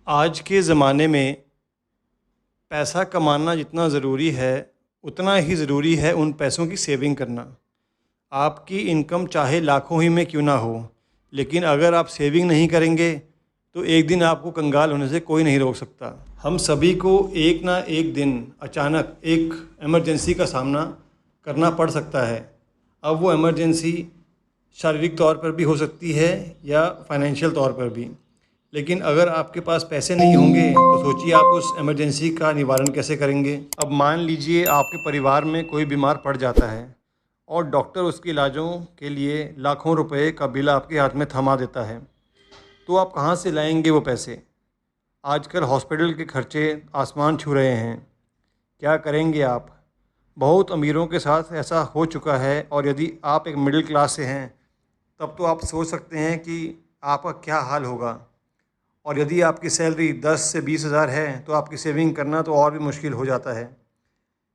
आज के ज़माने में पैसा कमाना जितना ज़रूरी है, उतना ही ज़रूरी है उन पैसों की सेविंग करना। आपकी इनकम चाहे लाखों ही में क्यों ना हो, लेकिन अगर आप सेविंग नहीं करेंगे, तो एक दिन आपको कंगाल होने से कोई नहीं रोक सकता। हम सभी को एक ना एक दिन अचानक एक इमरजेंसी का सामना करना पड़ सकता है। अब वो इमरजेंसी शारीरिक तौर पर भी हो सकती है या फाइनेंशियल तौर पर भी। लेकिन अगर आपके पास पैसे नहीं होंगे तो सोचिए आप उस इमरजेंसी का निवारण कैसे करेंगे। अब मान लीजिए आपके परिवार में कोई बीमार पड़ जाता है और डॉक्टर उसके इलाजों के लिए लाखों रुपए का बिल आपके हाथ में थमा देता है, तो आप कहाँ से लाएंगे वो पैसे। आजकल हॉस्पिटल के खर्चे आसमान छू रहे हैं। क्या करेंगे आप। बहुत अमीरों के साथ ऐसा हो चुका है, और यदि आप एक मिडिल क्लास से हैं तब तो आप सोच सकते हैं कि आपका क्या हाल होगा। और यदि आपकी सैलरी 10 से 20 हज़ार है तो आपकी सेविंग करना तो और भी मुश्किल हो जाता है।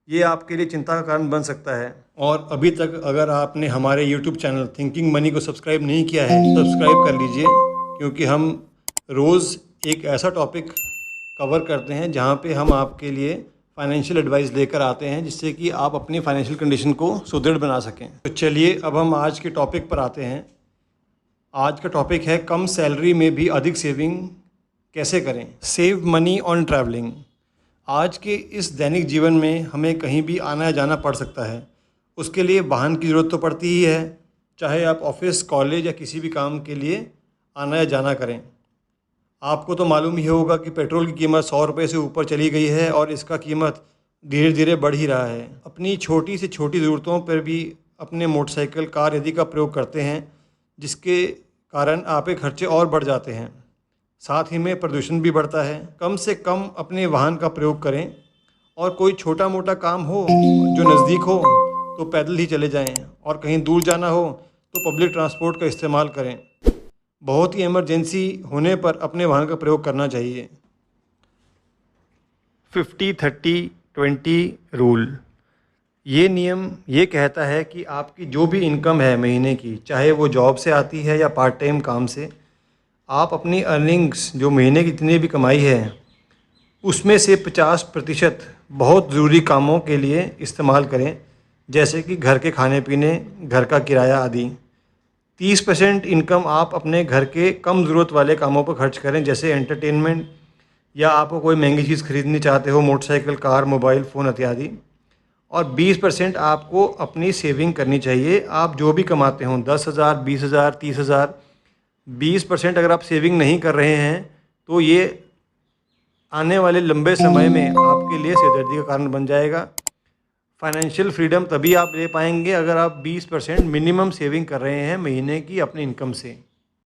ये आपके लिए चिंता का कारण बन सकता है। और अभी तक अगर आपने हमारे YouTube चैनल थिंकिंग मनी को सब्सक्राइब नहीं किया है, सब्सक्राइब कर लीजिए, क्योंकि हम रोज़ एक ऐसा टॉपिक कवर करते हैं जहाँ पे हम आपके लिए फाइनेंशियल एडवाइस लेकर आते हैं, जिससे कि आप अपनी फाइनेंशियल कंडीशन को सुदृढ़ बना सकें। तो चलिए अब हम आज के टॉपिक पर आते हैं। आज का टॉपिक है कम सैलरी में भी अधिक सेविंग कैसे करें। Save money on travelling. आज के इस दैनिक जीवन में हमें कहीं भी आना या जाना पड़ सकता है। उसके लिए वाहन की ज़रूरत तो पड़ती ही है, चाहे आप ऑफिस, कॉलेज या किसी भी काम के लिए आना या जाना करें। आपको तो मालूम ही होगा कि पेट्रोल की कीमत 100 रुपये से ऊपर चली गई है और इसका कीमत धीरे धीरे बढ़ ही रहा है। अपनी छोटी से छोटी ज़रूरतों पर भी अपने मोटरसाइकिल, कार आदि का प्रयोग करते हैं, जिसके कारण आपके खर्चे और बढ़ जाते हैं। साथ ही में प्रदूषण भी बढ़ता है। कम से कम अपने वाहन का प्रयोग करें, और कोई छोटा मोटा काम हो जो नज़दीक हो तो पैदल ही चले जाएं, और कहीं दूर जाना हो तो पब्लिक ट्रांसपोर्ट का इस्तेमाल करें। बहुत ही इमरजेंसी होने पर अपने वाहन का प्रयोग करना चाहिए। 50-30-20 रूल। ये नियम ये कहता है कि आपकी जो भी इनकम है महीने की, चाहे वो जॉब से आती है या पार्ट टाइम काम से, आप अपनी अर्निंग्स जो महीने की जितनी भी कमाई है उसमें से 50% बहुत ज़रूरी कामों के लिए इस्तेमाल करें, जैसे कि घर के खाने पीने, घर का किराया आदि। 30% इनकम आप अपने घर के कम ज़रूरत वाले कामों पर खर्च करें, जैसे एंटरटेनमेंट, या आपको कोई महंगी चीज़ खरीदनी चाहते हो, मोटरसाइकिल, कार, मोबाइल फ़ोन इत्यादि। और 20% आपको अपनी सेविंग करनी चाहिए। आप जो भी कमाते हों, 10,000, 20,000, 30,000, 20% अगर आप सेविंग नहीं कर रहे हैं तो ये आने वाले लंबे समय में आपके लिए सिरदर्दी का कारण बन जाएगा। फाइनेंशियल फ्रीडम तभी आप ले पाएंगे अगर आप 20% मिनिमम सेविंग कर रहे हैं महीने की अपनी इनकम से।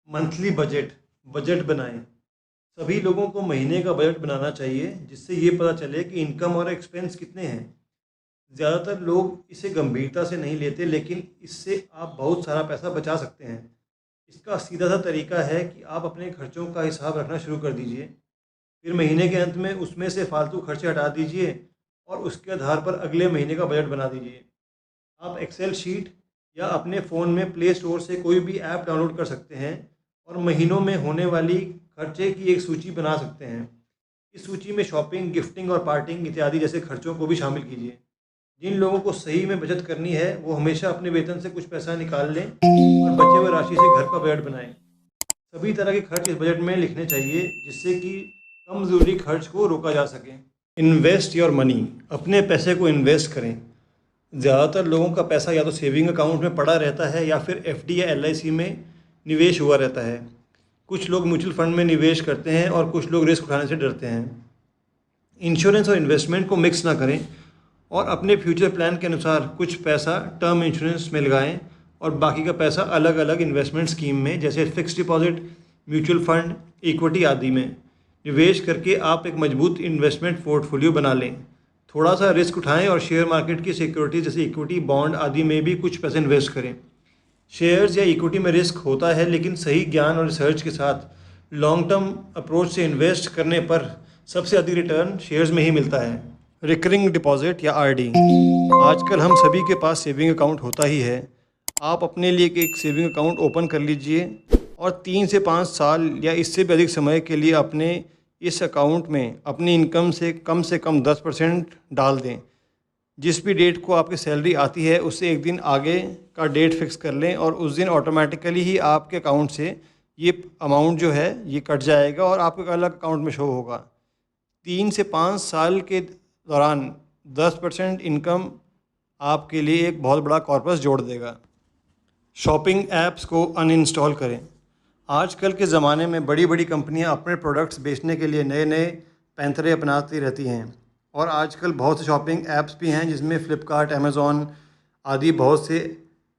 मंथली बजट बनाएं। सभी लोगों को महीने का बजट बनाना चाहिए, जिससे ये पता चले कि इनकम और एक्सपेंस कितने हैं। ज़्यादातर लोग इसे गंभीरता से नहीं लेते, लेकिन इससे आप बहुत सारा पैसा बचा सकते हैं। इसका सीधा सा तरीका है कि आप अपने खर्चों का हिसाब रखना शुरू कर दीजिए, फिर महीने के अंत में उसमें से फालतू खर्चे हटा दीजिए और उसके आधार पर अगले महीने का बजट बना दीजिए। आप एक्सेल शीट या अपने फ़ोन में प्ले स्टोर से कोई भी ऐप डाउनलोड कर सकते हैं और महीनों में होने वाली खर्चे की एक सूची बना सकते हैं। इस सूची में शॉपिंग, गिफ्टिंग और पार्टिंग इत्यादि जैसे खर्चों को भी शामिल कीजिए। जिन लोगों को सही में बचत करनी है वो हमेशा अपने वेतन से कुछ पैसा निकाल लें और बचे हुए राशि से घर का बजट बनाएं। सभी तरह के खर्च इस बजट में लिखने चाहिए, जिससे कि कम ज़रूरी खर्च को रोका जा सके। Invest your money. अपने पैसे को इन्वेस्ट करें। ज़्यादातर लोगों का पैसा या तो सेविंग अकाउंट में पड़ा रहता है या फिर एफडी या एलआईसी में निवेश हुआ रहता है। कुछ लोग म्यूचुअल फंड में निवेश करते हैं और कुछ लोग रिस्क उठाने से डरते हैं। इंश्योरेंस और इन्वेस्टमेंट को मिक्स ना करें और अपने फ्यूचर प्लान के अनुसार कुछ पैसा टर्म इंश्योरेंस में लगाएं और बाकी का पैसा अलग अलग इन्वेस्टमेंट स्कीम में, जैसे fixed deposit, mutual fund, equity आदि में निवेश करके आप एक मजबूत इन्वेस्टमेंट पोर्टफोलियो बना लें। थोड़ा सा रिस्क उठाएं और शेयर मार्केट की सिक्योरिटीज जैसे इक्विटी, बॉन्ड आदि में भी कुछ पैसे इन्वेस्ट करें। शेयर्स या इक्विटी में रिस्क होता है, लेकिन सही ज्ञान और रिसर्च के साथ लॉन्ग टर्म अप्रोच से इन्वेस्ट करने पर सबसे अधिक रिटर्न शेयर्स में ही मिलता है। रिकरिंग डिपॉजिट या आरडी। आजकल हम सभी के पास सेविंग अकाउंट होता ही है। आप अपने लिए एक सेविंग अकाउंट ओपन कर लीजिए और 3 से 5 साल या इससे भी अधिक समय के लिए अपने इस अकाउंट में अपनी इनकम से कम 10% डाल दें। जिस भी डेट को आपकी सैलरी आती है उससे एक दिन आगे का डेट फिक्स कर लें और उस दिन ऑटोमेटिकली ही आपके अकाउंट से ये अमाउंट जो है ये कट जाएगा और आपके एक अलग अकाउंट में शो होगा। 3 से 5 साल के दौरान 10% इनकम आपके लिए एक बहुत बड़ा कॉर्पस जोड़ देगा। शॉपिंग ऐप्स को अनइंस्टॉल करें। आजकल के ज़माने में बड़ी बड़ी कंपनियां अपने प्रोडक्ट्स बेचने के लिए नए नए पैंतरे अपनाती रहती हैं और आजकल बहुत से शॉपिंग ऐप्स भी हैं जिसमें फ़्लिपकार्ट, अमेज़ॉन आदि बहुत से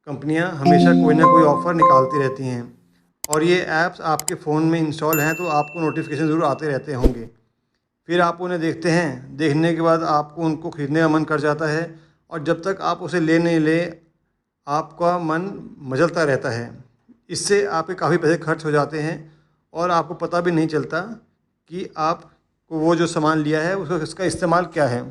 कंपनियां हमेशा कोई ना कोई ऑफ़र निकालती रहती हैं और ये ऐप्स आपके फ़ोन में इंस्टॉल हैं तो आपको नोटिफिकेशन ज़रूर आते रहते होंगे। फिर आप उन्हें देखते हैं, देखने के बाद आपको उनको ख़रीदने का मन कर जाता है और जब तक आप उसे ले नहीं ले आपका मन मचलता रहता है। इससे आपके काफ़ी पैसे खर्च हो जाते हैं और आपको पता भी नहीं चलता कि आपको वो जो सामान लिया है उसका इस्तेमाल क्या है।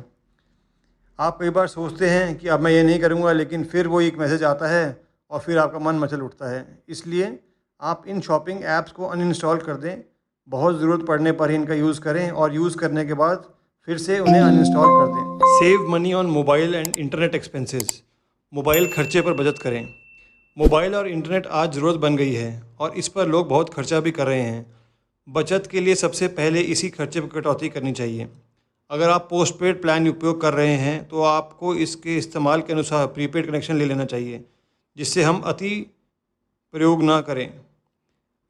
आप कई बार सोचते हैं कि अब मैं ये नहीं करूँगा, लेकिन फिर वो एक मैसेज आता है और फिर आपका मन मचल उठता है। इसलिए आप इन शॉपिंग ऐप्स को अनइंस्टॉल कर दें। बहुत ज़रूरत पड़ने पर ही इनका यूज़ करें और यूज़ करने के बाद फिर से उन्हें अनइंस्टॉल कर दें। Save money on mobile and internet expenses. Mobile खर्चे पर बचत करें। मोबाइल और इंटरनेट आज ज़रूरत बन गई है और इस पर लोग बहुत खर्चा भी कर रहे हैं। बचत के लिए सबसे पहले इसी खर्चे पर कटौती करनी चाहिए। अगर आप पोस्टपेड प्लान उपयोग कर रहे हैं तो आपको इसके इस्तेमाल के अनुसार प्रीपेड कनेक्शन ले लेना चाहिए जिससे हम अति प्रयोग ना करें।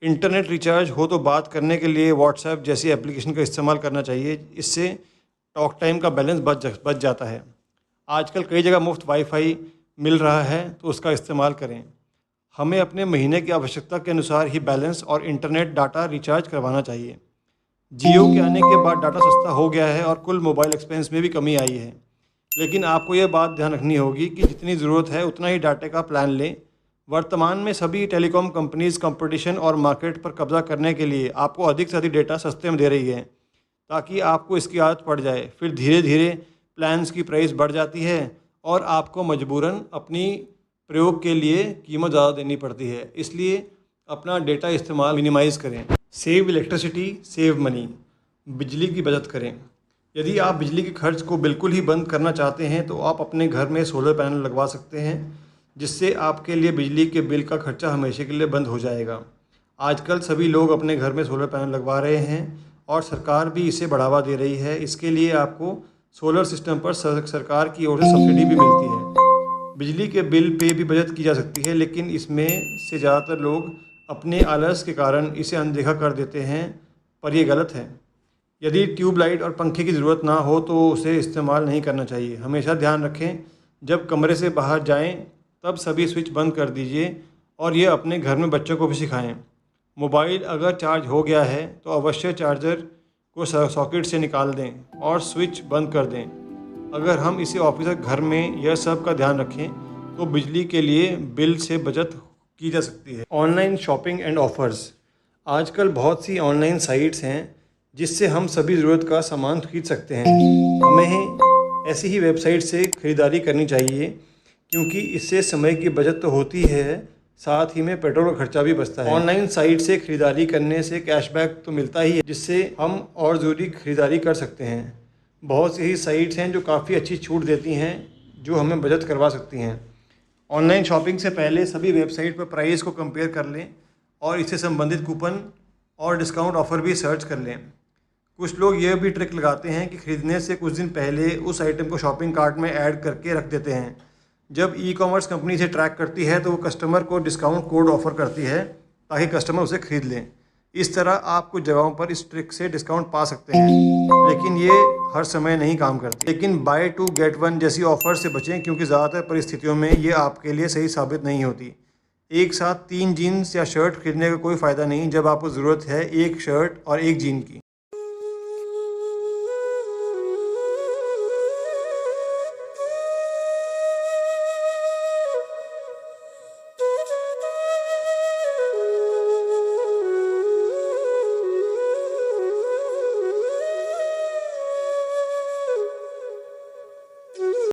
इंटरनेट रिचार्ज हो तो बात करने के लिए व्हाट्सएप जैसी एप्लीकेशन का इस्तेमाल करना चाहिए। इससे टॉक टाइम का बैलेंस बच जाता है। आजकल कई जगह मुफ्त वाईफाई मिल रहा है तो उसका इस्तेमाल करें। हमें अपने महीने की आवश्यकता के अनुसार ही बैलेंस और इंटरनेट डाटा रिचार्ज करवाना चाहिए। जियो के आने के बाद डाटा सस्ता हो गया है और कुल मोबाइल एक्सपेंस में भी कमी आई है, लेकिन आपको ये बात ध्यान रखनी होगी कि जितनी ज़रूरत है उतना ही डाटा का प्लान लें। वर्तमान में सभी टेलीकॉम कंपनीज़ कंपटीशन और मार्केट पर कब्जा करने के लिए आपको अधिक से अधिक डेटा सस्ते में दे रही है ताकि आपको इसकी आदत पड़ जाए। फिर धीरे धीरे प्लान्स की प्राइस बढ़ जाती है और आपको मजबूरन अपनी प्रयोग के लिए कीमत ज़्यादा देनी पड़ती है। इसलिए अपना डेटा इस्तेमाल मिनिमाइज़ करें। Save electricity, save money. बिजली की बचत करें। यदि आप बिजली के खर्च को बिल्कुल ही बंद करना चाहते हैं तो आप अपने घर में सोलर पैनल लगवा सकते हैं जिससे आपके लिए बिजली के बिल का खर्चा हमेशा के लिए बंद हो जाएगा। आजकल सभी लोग अपने घर में सोलर पैनल लगवा रहे हैं और सरकार भी इसे बढ़ावा दे रही है। इसके लिए आपको सोलर सिस्टम पर सरकार की ओर से सब्सिडी भी मिलती है। बिजली के बिल पे भी बचत की जा सकती है, लेकिन इसमें से ज़्यादातर लोग अपने आलस के कारण इसे अनदेखा कर देते हैं, पर यह गलत है। यदि ट्यूबलाइट और पंखे की ज़रूरत ना हो तो उसे इस्तेमाल नहीं करना चाहिए। हमेशा ध्यान रखें, जब कमरे से बाहर जाएं तब सभी स्विच बंद कर दीजिए और ये अपने घर में बच्चों को भी सिखाएं। मोबाइल अगर चार्ज हो गया है तो अवश्य चार्जर को सॉकेट से निकाल दें और स्विच बंद कर दें। अगर हम इसे ऑफिस और घर में यह सब का ध्यान रखें तो बिजली के लिए बिल से बचत की जा सकती है। Online shopping and offers. आजकल बहुत सी ऑनलाइन साइट्स हैं जिससे हम सभी ज़रूरत का सामान खरीद सकते हैं। हमें ऐसी ही वेबसाइट से ख़रीदारी करनी चाहिए क्योंकि इससे समय की बचत तो होती है, साथ ही में पेट्रोल का खर्चा भी बचता है। ऑनलाइन साइट से ख़रीदारी करने से कैशबैक तो मिलता ही है जिससे हम और ज़रूरी ख़रीदारी कर सकते हैं। बहुत सी ही साइट्स हैं जो काफ़ी अच्छी छूट देती हैं जो हमें बचत करवा सकती हैं। ऑनलाइन शॉपिंग से पहले सभी वेबसाइट पर प्राइस को कंपेयर कर लें और इससे संबंधित कूपन और डिस्काउंट ऑफ़र भी सर्च कर लें। कुछ लोग यह भी ट्रिक लगाते हैं कि ख़रीदने से कुछ दिन पहले उस आइटम को शॉपिंग कार्ट में ऐड करके रख देते हैं। जब ई-कॉमर्स कंपनी इसे ट्रैक करती है तो वो कस्टमर को डिस्काउंट कोड ऑफ़र करती है ताकि कस्टमर उसे ख़रीद लें। इस तरह आप कुछ जगहों पर इस ट्रिक से डिस्काउंट पा सकते हैं, लेकिन ये हर समय नहीं काम करती। लेकिन बाय टू गेट वन जैसी ऑफ़र से बचें क्योंकि ज़्यादातर परिस्थितियों में ये आपके लिए सही साबित नहीं होती। एक साथ 3 जीन्स या शर्ट खरीदने का कोई फ़ायदा नहीं जब आपको ज़रूरत है एक शर्ट और एक जीन की।